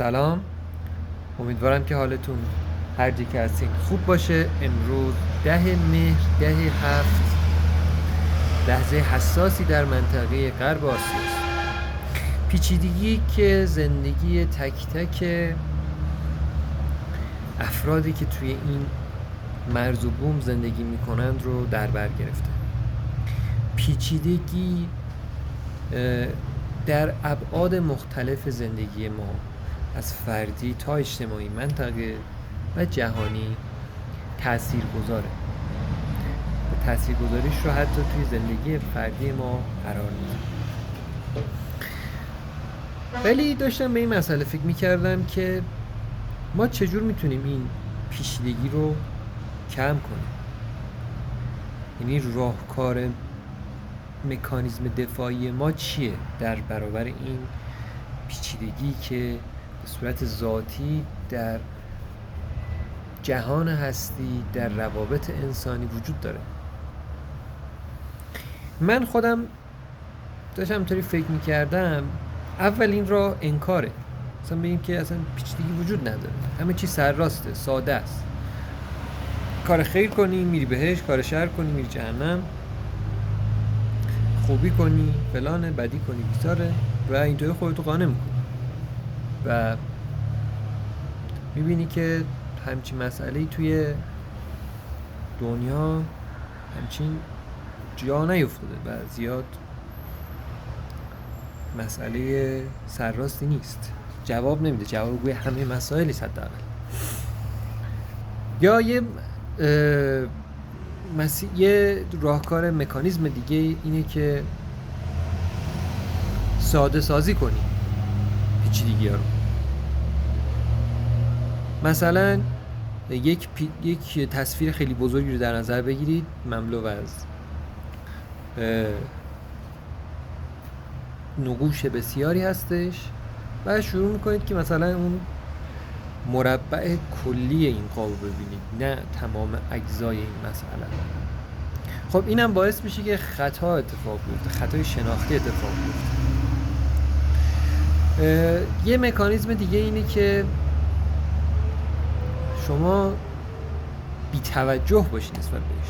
سلام، امیدوارم که حالتون هر جا که هستین خوب باشه. امروز 10 مهر 10/7، لحظه حساسی در منطقه غرب آسیاست. پیچیدگی که زندگی تک تک افرادی که توی این مرز و بوم زندگی میکنند رو در بر گرفته. پیچیدگی در ابعاد مختلف زندگی ما، از فردی تا اجتماعی، منطقه و جهانی تأثیر گذاره. تأثیر گذاریش رو حتی توی زندگی فردی ما قرار میده. ولی داشتم به این مسئله فکر میکردم که ما چجور میتونیم این پیچیدگی رو کم کنیم. یعنی راهکار مکانیزم دفاعی ما چیه در برابر این پیچیدگی که به صورت ذاتی در جهان هستی، در روابط انسانی وجود داره. من خودم داشتم اینطوری فکر میکردم، اولین راه انکاره. مثلا بگیم که اصلا پیچیدگی وجود نداره، همه چی سرراسته، ساده است. کار خیر کنی میری بهش، کار شر کنی میری جهنم، خوبی کنی فلانه، بدی کنی بیزاره و اینطوری خودتو قانع میکنی و میبینی که همچین مسئله‌ای توی دنیا همچین جا نیفتاده و زیاد مسئله سرراستی نیست، جواب نمیده، جواب گوی همه مسائلی حداقل. یا یه راهکار مکانیزم دیگه اینه که ساده سازی کنی پیچیدگی ها رو. مثلا یک تصویر خیلی بزرگی رو در نظر بگیرید، مملو از نقوش بسیاری هستش و شروع میکنید که مثلا اون مربع کلی این قاب ببینید، نه تمام اجزای این مسئله. خب اینم باعث میشه که خطا اتفاق بیفته، خطای شناختی اتفاق بیفته. یه مکانیزم دیگه اینه که شما بی توجه باشی نسبت بهش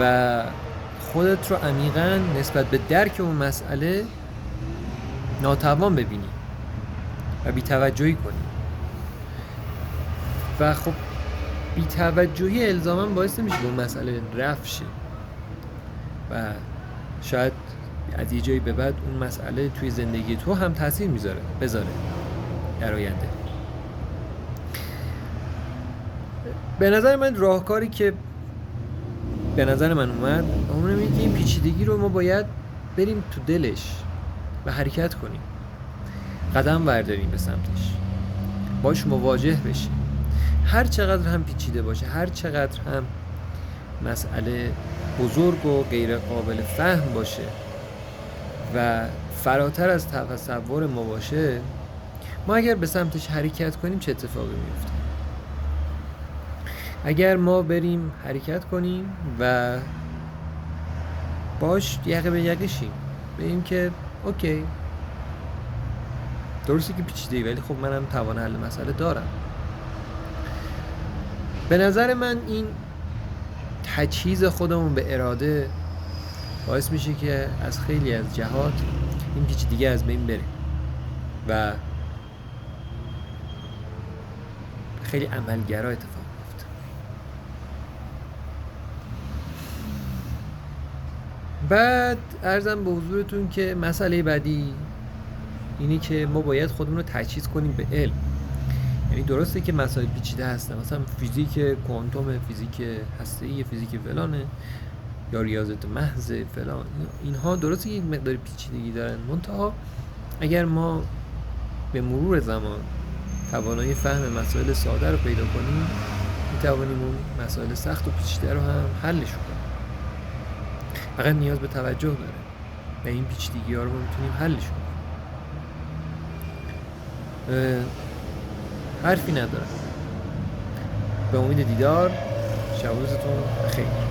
و خودت رو عمیقاً نسبت به درک اون مسئله ناتوان ببینی و بی توجهی کنی. و خب بی توجهی الزاماً باعث نمیشه که اون مسئله رفع شه و شاید از یه جایی به بعد اون مسئله توی زندگی تو هم تاثیر بذاره در آینده. به نظر من راهکاری که به نظر من اومد اون اینه که این پیچیدگی رو ما باید بریم تو دلش و حرکت کنیم، قدم برداریم به سمتش، باش مواجه بشیم. هر چقدر هم پیچیده باشه، هر چقدر هم مسئله بزرگ و غیر قابل فهم باشه و فراتر از تصور ما باشه، ما اگر به سمتش حرکت کنیم چه اتفاقی میفته؟ اگر ما بریم حرکت کنیم و باش یقه به یقه شیم، بگیم که اوکی، درسته که پیچیده‌ای ولی خب منم توان حل مسئله دارم. به نظر من این تجهیز خودمون به اراده باعث میشه که از خیلی از جهات این پیچیدگی از بین بره و خیلی عملگرا اتفاق میفته. بعد عرضم به حضورتون که مسئله بعدی اینی که ما باید خودمون رو تجهیز کنیم به علم. یعنی درسته که مسائل پیچیده هستن، مثلا فیزیک کوانتوم، فیزیک هسته‌ای، فیزیک فلانه یا ریاضیات محض فلان، اینها درسته که یک مقدار پیچیدگی دارن، منتها اگر ما به مرور زمان توانایی فهم مسائل ساده رو پیدا کنیم، میتوانیم اون مسائل سخت و پیچیده رو هم حلش کنیم. فقط نیاز به توجه داره و این پیچیدگی ها رو ما میتونیم حلش کنیم. حرفی ندارم. به امید دیدار. شب و روزتون بخیر.